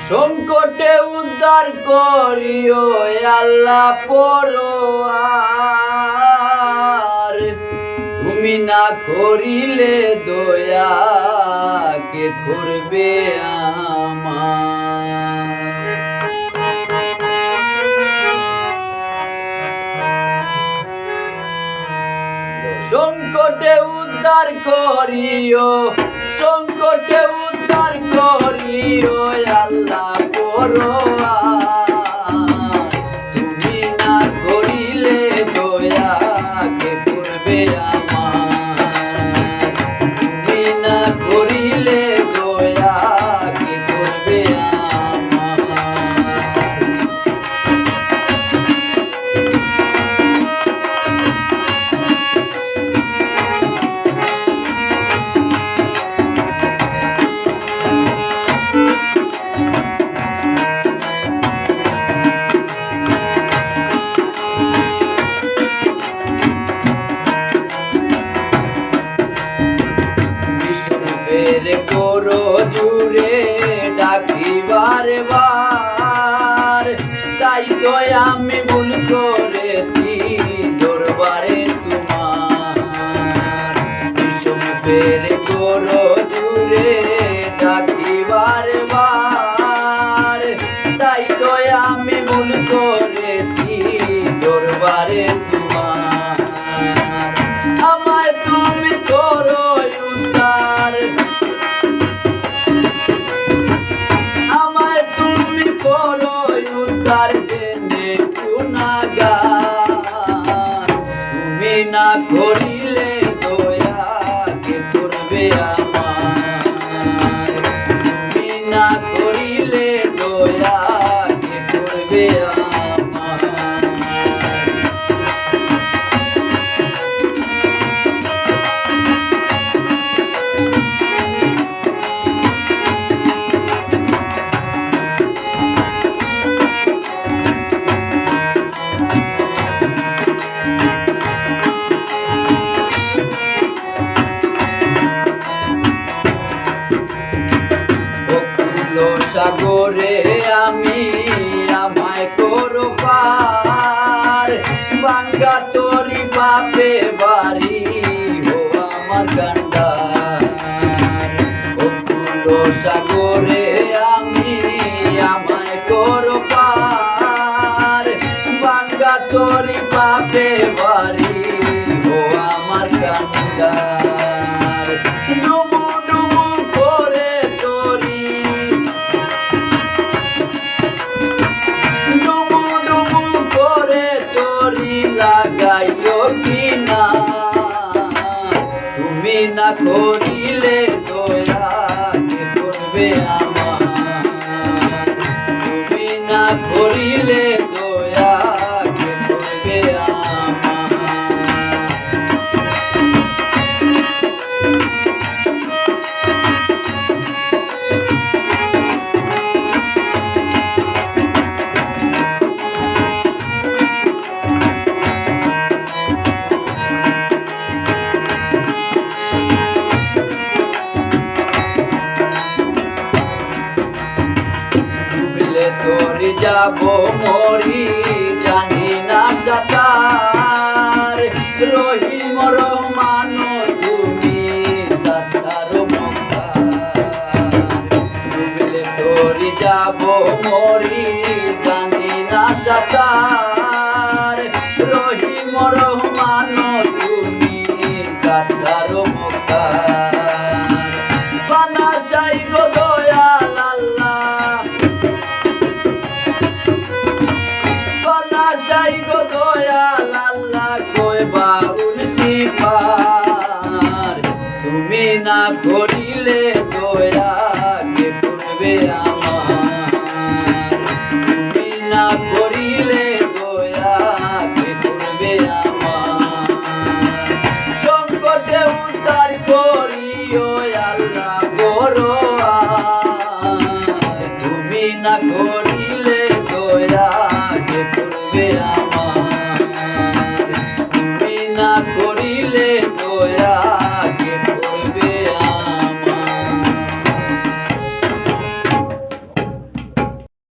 সংকটে উদ্ধার করিও আল্লাহ পরোয়ার। তুমি না করিলে দয়া কে করবে আমার। সংকটে উদ্ধার করিও, সংকটে উদ্ধার করিও আল্লাহ পরোয়ার। তুমি না করিলে দয়া কে করবে আমার। তুমি না করিলে দয়া কে করবে করো জুড়ে ডাকিবার বার। তাই তো আমি ভুল করেছি দরবারে তোমার। বিষম ফের করো জুড়ে ডাকিবার বার। তাই তো আমি ভুল করেছি দরবারে তোমার। আমায় তুমি করো উদ্ধার, উদ্ধার জেনে গুনাহগার। তুমি না করিলে দয়া কে করবে আমার। তুমি না করিলে দয়া কে করবে আমার। সাগরে আমি আমায় করো পার। বাঙ্গা তোরি বাপে বাড়ি হো আমার কান্ডার। অকুল সাগরে আমি আমায় করো পার। বাঙ্গা তোরি বাপে বাড়ি হো আমার কান্ডার। ডুবু ডুবু করে তোরি, ডুবু ডুবু করে তোরি লাগাইও কিনা। তুমি না করিলে দয়া কে করবে আমার। তুমি না করিলে দয়া কে করবে আমার। তোরি যাব মরি জানি না সাঁতার। রহিম রহমান তুমি সাঁতার মুক্তার। ডুবলে তোরি যাব মরি জানি না সাঁতার। রহিম রহমান তুমি সাঁতার মুক্তার। বানা চাই গো দয়াল আল্লাহ, চাই গো দয়াল আল্লাহ কই বাউল সিপার। তুমি না করিলে দয়া কে করবে আমার। তুমি না করিলে দয়া কে করবে আমার। সংকটে উদ্ধার করিও আল্লাহ পরোয়ার। তুমি না করিলে দয়া কে করবে আমার।